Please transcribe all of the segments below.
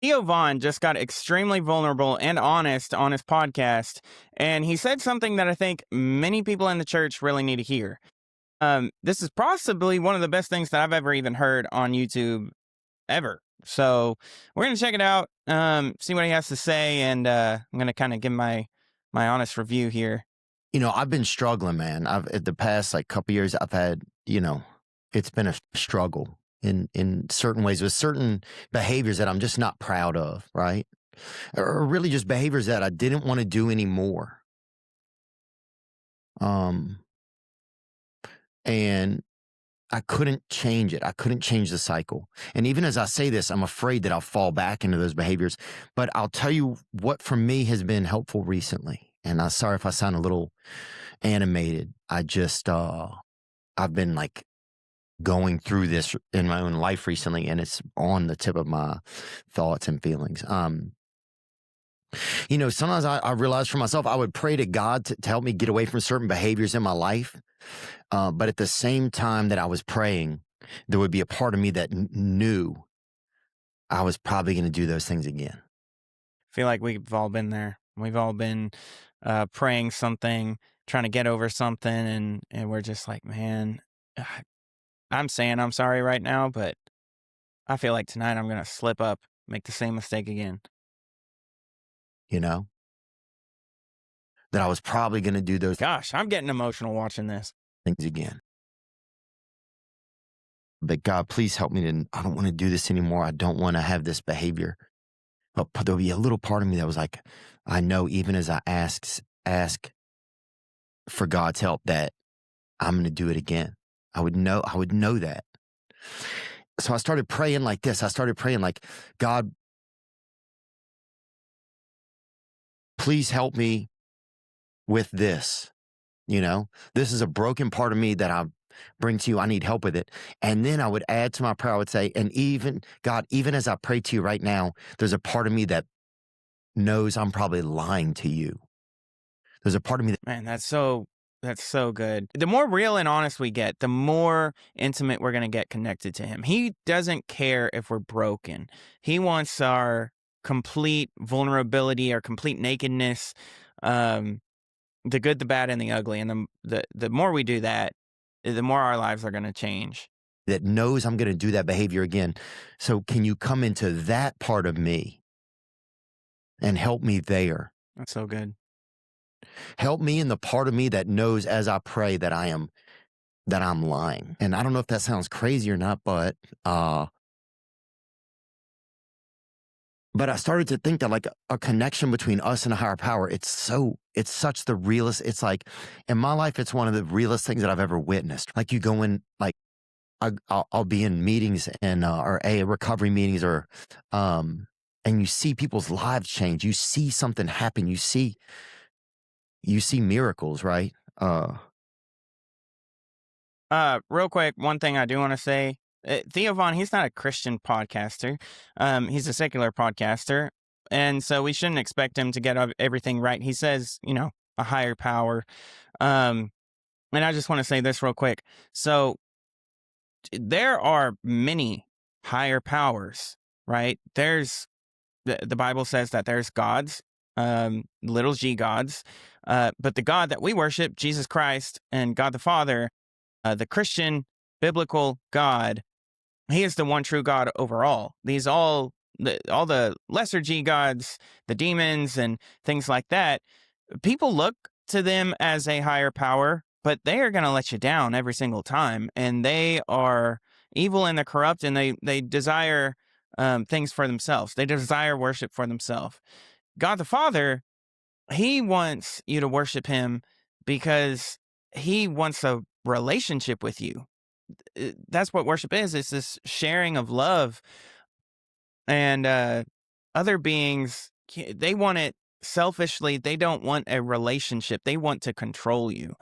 Theo Vons just got extremely vulnerable and honest on his podcast, and he said something that I think many people in the church really need to hear. This is possibly one of the best things that I've ever even heard on YouTube ever. So we're gonna check it out, see what he has to say, and I'm gonna kind of give my honest review here. I've been struggling, man. At the past couple years, I've had, it's been a struggle in certain ways with certain behaviors that I'm just not proud of, right? Or really just behaviors that I didn't want to do anymore. And I couldn't change it. I couldn't change the cycle. And even as I say this, I'm afraid that I'll fall back into those behaviors. But I'll tell you what for me has been helpful recently. And I'm sorry if I sound a little animated. I've been going through this in my own life recently, and it's on the tip of my thoughts and feelings. Sometimes I realize for myself, I would pray to God to help me get away from certain behaviors in my life. But at the same time that I was praying, there would be a part of me that knew I was probably going to do those things again. I feel like we've all been there. We've all been praying something, trying to get over something, and we're just like, man, I'm saying I'm sorry right now, but I feel like tonight I'm going to slip up, make the same mistake again. That I was probably going to do those Gosh, I'm getting emotional watching this. things again. But God, please help me I don't want to do this anymore. I don't want to have this behavior. But there'll be a little part of me that was like, I know even as I ask for God's help that I'm going to do it again. I would know that. So I started praying like this. I started praying like, God, please help me with this. This is a broken part of me that I bring to you. I need help with it. And then I would add to my prayer, I would say, and even God, even as I pray to you right now, there's a part of me that knows I'm probably lying to you. There's a part of me that, man, that's so good. The more real and honest we get, the more intimate we're going to get connected to him. He doesn't care if we're broken. He wants our complete vulnerability, our complete nakedness, the good, the bad, and the ugly. And the more we do that, the more our lives are going to change. that knows I'm going to do that behavior again. So can you come into that part of me and help me there? That's so good. Help me in the part of me that knows as I pray that I'm lying. And I don't know if that sounds crazy or not, but I started to think that like a connection between us and a higher power, it's such the realest. It's like in my life, it's one of the realest things that I've ever witnessed. Like you go in, like I'll be in meetings and or recovery meetings or and you see people's lives change. You see something happen. You see miracles, right? Real quick, one thing I do want to say, Theo Vons, he's not a Christian podcaster. He's a secular podcaster. And so we shouldn't expect him to get everything right. He says, a higher power. And I just want to say this real quick. So there are many higher powers, right? There's the Bible says that there's gods, little g gods, but the God that we worship, Jesus Christ and God the Father, the Christian biblical God, he is the one true God overall. These all the lesser g gods, the demons and things like that, people look to them as a higher power, but they are going to let you down every single time. And they are evil and they're corrupt, and they desire things for themselves. They desire worship for themselves. God the Father, he wants you to worship him because he wants a relationship with you. That's what worship is. It's this sharing of love. And other beings, they want it selfishly. They don't want a relationship. They want to control you.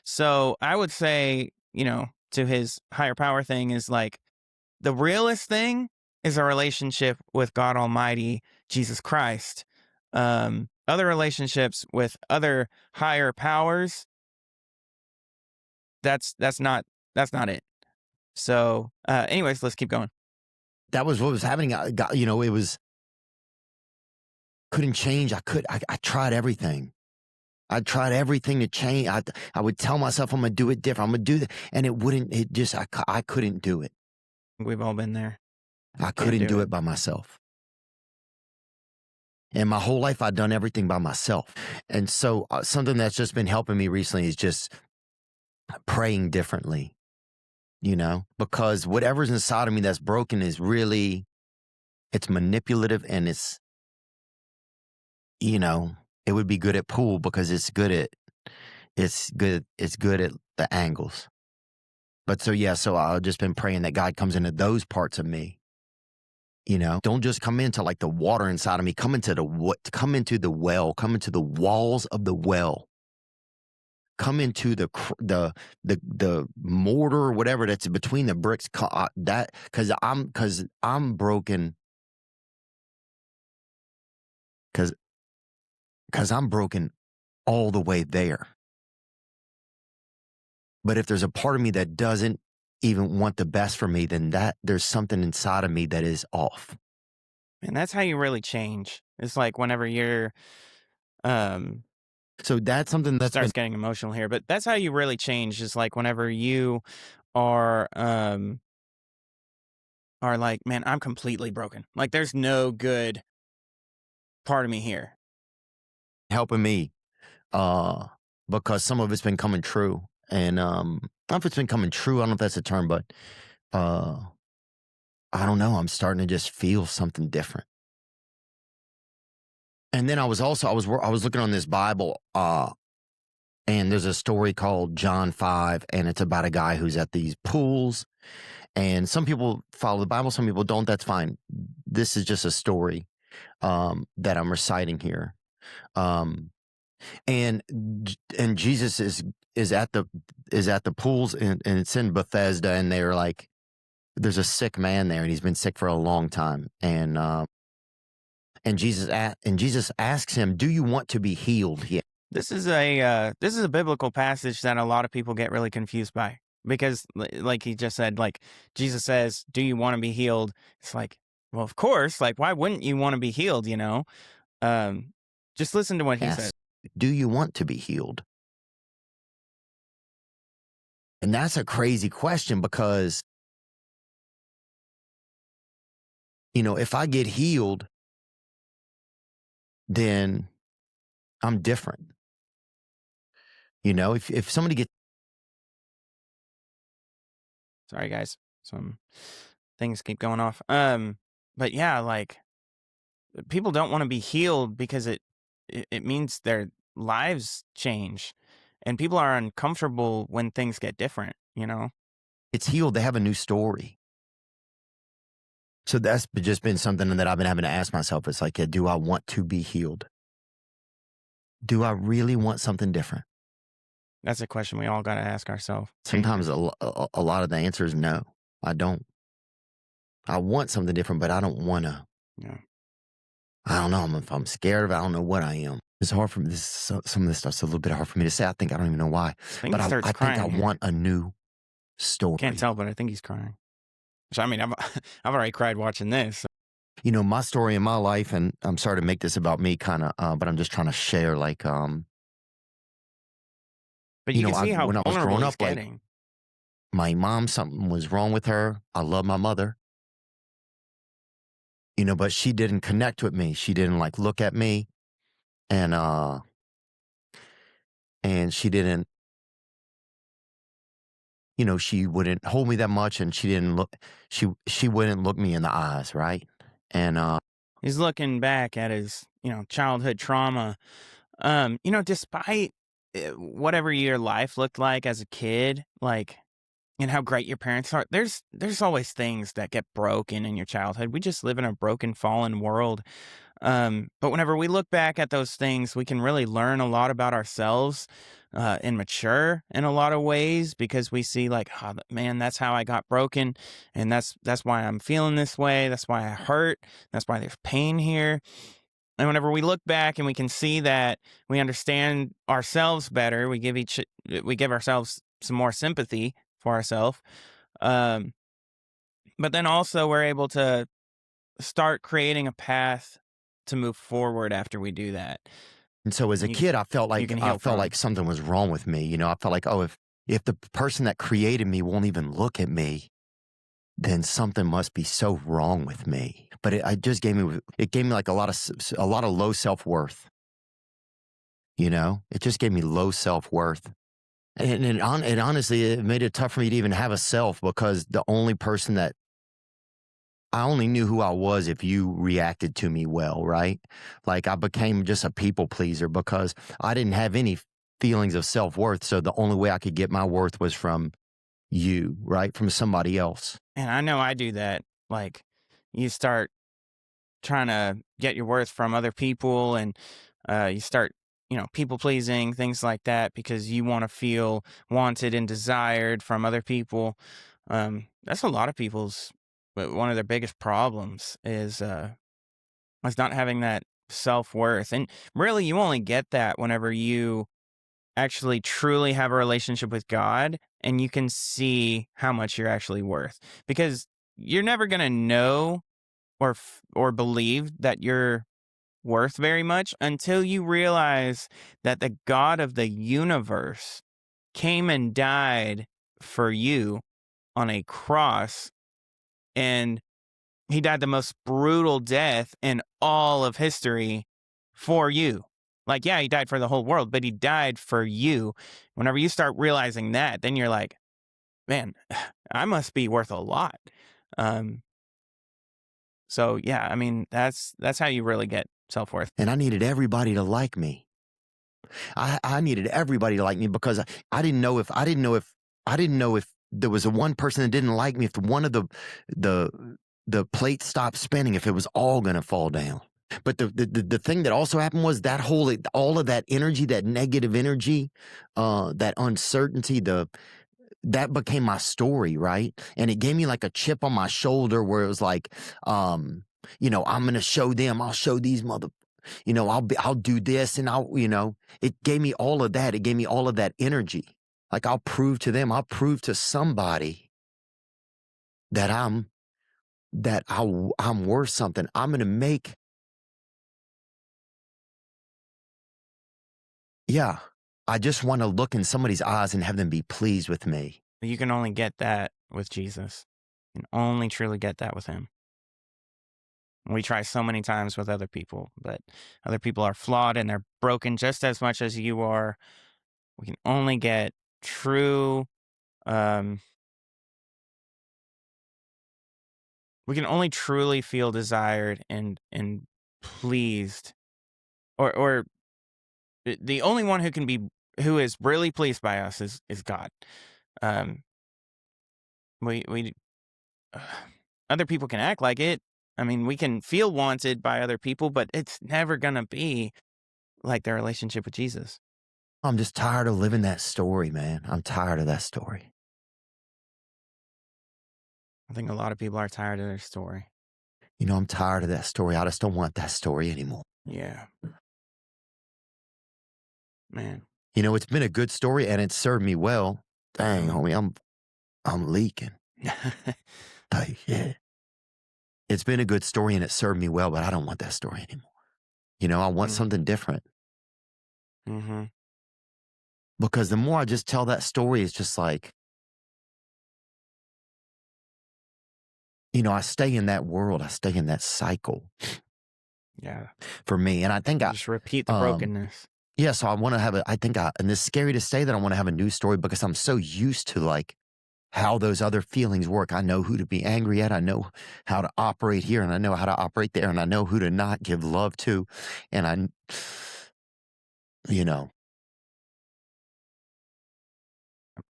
So I would say, to his higher power thing is like the realest thing is a relationship with God Almighty, Jesus Christ. Other relationships with other higher powers, that's not it. So anyways, let's keep going. That was what was happening. It was couldn't change. I tried everything. I tried everything to change. I would tell myself I'm gonna do it different. I'm gonna do that, and it wouldn't. It just I couldn't do it. We've all been there. I Can't couldn't do do it. it by myself. And my whole life, I'd done everything by myself. And so, something that's just been helping me recently is just praying differently. Because whatever's inside of me that's broken is really, it's manipulative, and you know, it would be good at pool because it's good at the angles. But so I've just been praying that God comes into those parts of me. Don't just come into like the water inside of me. Come into the well. Come into the walls of the well. Come into the mortar or whatever that's between the bricks. Because I'm broken. Because I'm broken all the way there. But if there's a part of me that doesn't even want the best for me, then there's something inside of me that is off. And that's how you really change. It's like whenever you're um So that's something that's been starts getting emotional here, but that's how you really change, is like whenever you are like, man, I'm completely broken. Like there's no good part of me here. helping me, uh, because some of it's been coming true. And I don't know if it's been coming true. I don't know if that's a term, but uh, I don't know. I'm starting to just feel something different. And then I was looking on this Bible, and there's a story called John 5, and it's about a guy who's at these pools. And some people follow the Bible, some people don't. That's fine. This is just a story that I'm reciting here. Um, and Jesus is at the pools, and it's in Bethesda, and they're like, there's a sick man there, and he's been sick for a long time. And Jesus asks him, "Do you want to be healed?" This is a biblical passage that a lot of people get really confused by, because like he just said, like Jesus says, "Do you want to be healed?" It's like, well, of course. Like, why wouldn't you want to be healed? Um, just listen to what he says. Yes. Do you want to be healed? And that's a crazy question because, if I get healed, then I'm different. If somebody gets, Sorry, guys, some things keep going off. But yeah, like people don't want to be healed because it means their lives change, and people are uncomfortable when things get different. it's healed, they have a new story. So that's just been something that I've been having to ask myself. It's like, yeah, do I want to be healed? Do I really want something different? That's a question we all got to ask ourselves. Sometimes a lot of the answer is no, I don't. I want something different, but I don't want to. Yeah. I don't know if I'm scared of it. I don't know what I am. It's hard for me. Some of this stuff's a little bit hard for me to say. I think I don't even know why. But I think I want a new story. Can't tell, but I think he's crying. So, I mean, I've already cried watching this. My story in my life, and I'm sorry to make this about me kind of, but I'm just trying to share, like, but you can see how when I was growing up, like, getting. my mom, something was wrong with her. I love my mother, but she didn't connect with me. She didn't like look at me, and she didn't, she wouldn't hold me that much, and she didn't look, she wouldn't look me in the eyes, right? And He's looking back at his, childhood trauma. Despite whatever your life looked like as a kid, like, and how great your parents are, there's always things that get broken in your childhood. We just live in a broken, fallen world. But whenever we look back at those things, we can really learn a lot about ourselves and mature in a lot of ways, because we see like, oh, man, that's how I got broken. And that's why I'm feeling this way. That's why I hurt. That's why there's pain here. And whenever we look back and we can see that we understand ourselves better, we give ourselves some more sympathy for ourselves. But then also we're able to start creating a path to move forward after we do that. And so as a And kid, you can heal I felt from. like something was wrong with me. I felt like, oh, if the person that created me won't even look at me, then something must be so wrong with me. But it just gave me like a lot of low self-worth. It just gave me low self-worth. And it honestly, it made it tough for me to even have a self, because the only person that I only knew who I was if you reacted to me well, right? Like, I became just a people pleaser because I didn't have any feelings of self-worth. So the only way I could get my worth was from you, right? From somebody else. And I know I do that. Like, you start trying to get your worth from other people, and you start, people pleasing, things like that, because you want to feel wanted and desired from other people. That's a lot of people's, but one of their biggest problems is not having that self-worth. And really, you only get that whenever you actually truly have a relationship with God and you can see how much you're actually worth. Because you're never going to know or believe that you're worth very much until you realize that the God of the universe came and died for you on a cross, and he died the most brutal death in all of history for you. Like, yeah, he died for the whole world, but he died for you. Whenever you start realizing that, then you're like, man, I must be worth a lot. Um, so yeah, I mean, that's how you really get self-worth. And I needed everybody to like me. I needed everybody to like me because I didn't know if there was a one person that didn't like me, if one of the the plate stopped spinning, if it was all gonna fall down. But the thing that also happened was all of that energy, that negative energy, that uncertainty, that became my story, right? And it gave me like a chip on my shoulder where it was like, I'm gonna show them, I'll show these I'll do this, and it gave me all of that. It gave me all of that energy. Like, I'll prove to them, I'll prove to somebody that I'm worth something. I'm gonna make, yeah. I just want to look in somebody's eyes and have them be pleased with me. You can only get that with Jesus. You can only truly get that with him. We try so many times with other people, but other people are flawed and they're broken just as much as you are. We can only get true, um, we can only truly feel desired and pleased, or the only one who is really pleased by us is God. Um, we other people can act like it. I mean, we can feel wanted by other people, but it's never gonna be like their relationship with Jesus. I'm just tired of living that story, man. I'm tired of that story. I think a lot of people are tired of their story. I'm tired of that story. I just don't want that story anymore. Yeah, man. It's been a good story and it served me well. Dang, homie, I'm leaking. Like, yeah. It's been a good story and it served me well, but I don't want that story anymore. I want something different. Mm-hmm. Because the more I just tell that story, it's just like, I stay in that world. I stay in that cycle Yeah. for me. And I think Just repeat the brokenness. yeah, so I want to and it's scary to say that I want to have a new story because I'm so used to like how those other feelings work. I know who to be angry at. I know how to operate here and I know how to operate there. And I know who to not give love to. And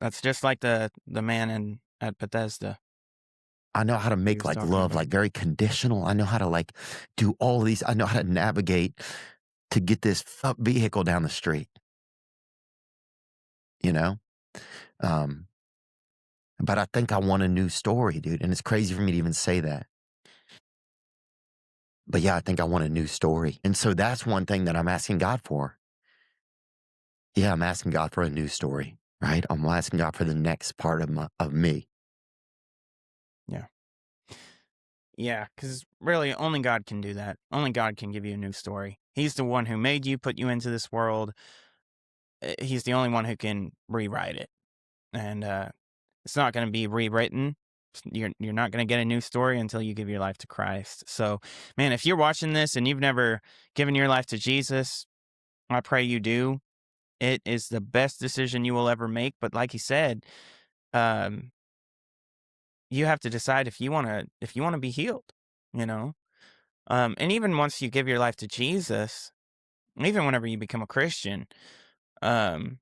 That's just like the man at Bethesda. I know how to He make was like talking love about. like very conditional. I know how to like do all of these. I know how to navigate to get this vehicle down the street, you know? Um, but I think I want a new story, dude. And it's crazy for me to even say that. But yeah, I think I want a new story. And so that's one thing that I'm asking God for. Yeah, I'm asking God for a new story, right? I'm asking God for the next part of me. Yeah. Yeah, because really only God can do that. Only God can give you a new story. He's the one who made you, put you into this world. He's the only one who can rewrite it. And it's not going to be rewritten. You're not going to get a new story until you give your life to Christ. So, man, if you're watching this and you've never given your life to Jesus, I pray you do. It is the best decision you will ever make. But like he said, um, you have to decide if you want to be healed. You know, and even once you give your life to Jesus, even whenever you become a Christian, um,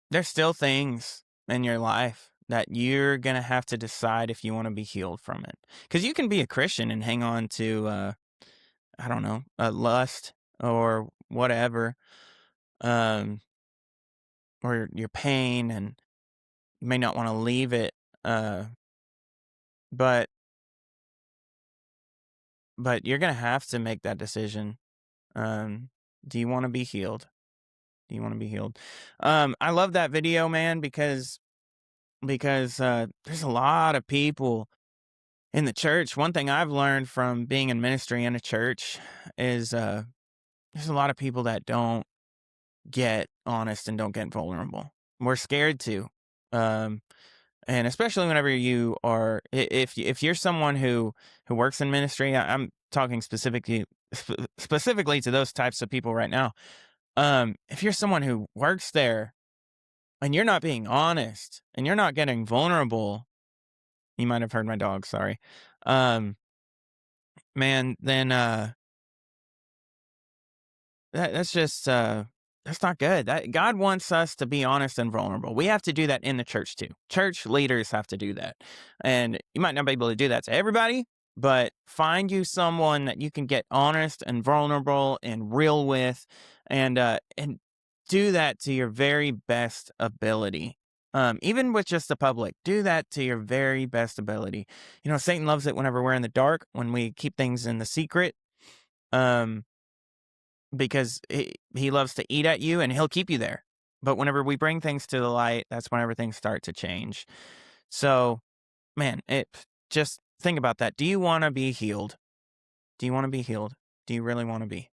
there's still things in your life that you're going to have to decide if you want to be healed from it. Because you can be a Christian and hang on to, I don't know, lust or whatever, um, or your pain, and you may not want to leave it. Uh, but you're going to have to make that decision. Um, do you want to be healed? Do you want to be healed? I love that video, man, because there's a lot of people in the church. One thing I've learned from being in ministry in a church is there's a lot of people that don't get honest and don't get vulnerable. We're scared to, um, and especially whenever you are, if you're someone who works in ministry, I'm talking specifically to those types of people right now. If you're someone who works there and you're not being honest and you're not getting vulnerable, you might have heard my dog. Sorry. Um, man, then that's just that's not good. God wants us to be honest and vulnerable. We have to do that in the church too. Church leaders have to do that. And you might not be able to do that to everybody, but find you someone that you can get honest and vulnerable and real with, and do that to your very best ability. Even with just the public, do that to your very best ability. You know, Satan loves it whenever we're in the dark, when we keep things in the secret. Um, because he loves to eat at you and he'll keep you there. But whenever we bring things to the light, that's whenever things start to change. So, man, just think about that. Do you want to be healed? Do you want to be healed? Do you really want to be?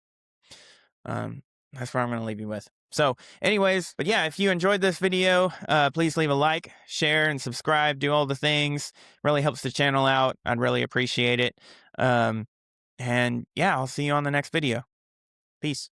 That's where I'm going to leave you with. So, anyways, but yeah, if you enjoyed this video, please leave a like, share, and subscribe. Do all the things. Really helps the channel out. I'd really appreciate it. And yeah, I'll see you on the next video. Peace.